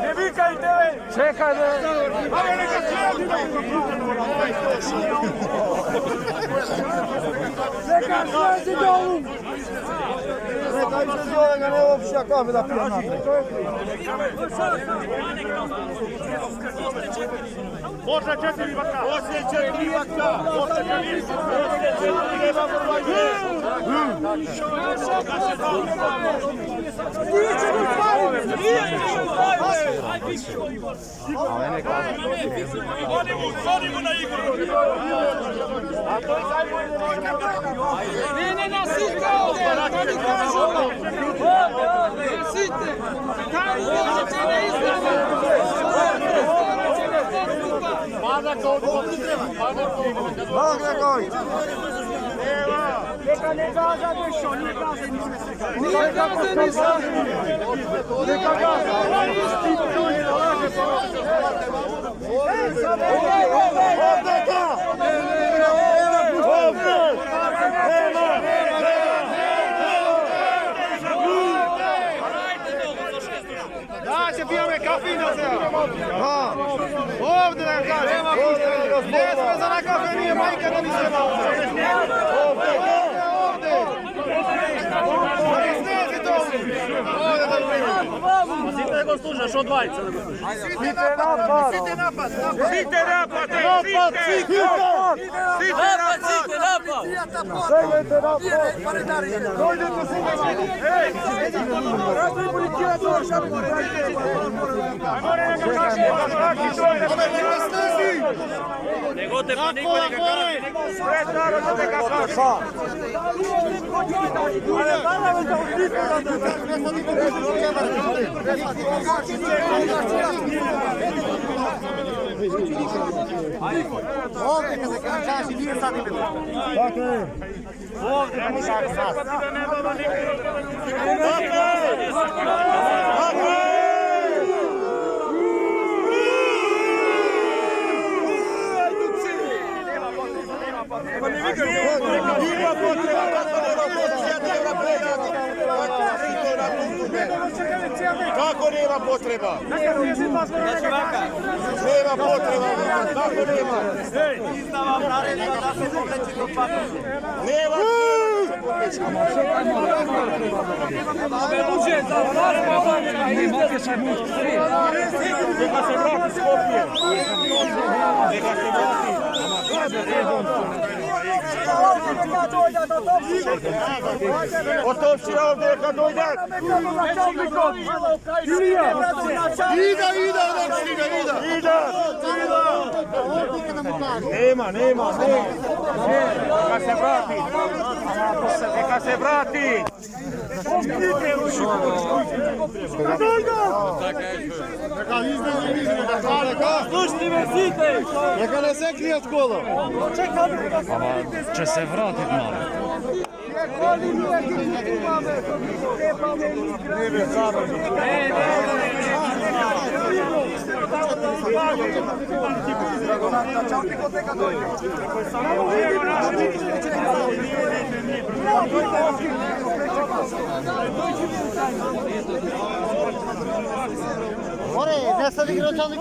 Ne vikajte ve! Čekaj da... Čekaj, slazi dolu! Čekaj, što zove ga ne opšća kafe da pijem napred. Može 4 vaka! Može 4 vaka! Može 4 Hodimo na igru! Ne, nasite ovdje! Oni kažu ovdje! Nasite! Tamo možete ne izgleda! Neka ne gaza dešo, nije gaza nisme. Nije gaza nisme. Neka gaza. Ovdje ga! Ovdje! Da će pijame kafina se. Ovdje da kažem. Ne sme za na kafe, nije majka da mi se ovdje. Site da go služaš od dvajica. Site napad! Site napad! Site napad! Site napad! Segajte napad! Dođete se napad! Ej! Razli policija došla! More neka kaši! Ove neka snezi! Nego te pa niko neka kaši! Pred narodom neka kaši! Ale dala me za uštiku da ovdje kada se kaži nije sad ime. Dakle, ovdje da mi šak nas. Kako nema potreba? Nema potreba, kako nema? Nema neka se vrati Skopje. Neka se vrati. Otovština ovdje neka dojde. Ida. Nema. Neka se vrati. Neka se vrati. Slušajte me, site! Neka ne se krije od kola. Će se vratit malo. More, ne sad igračani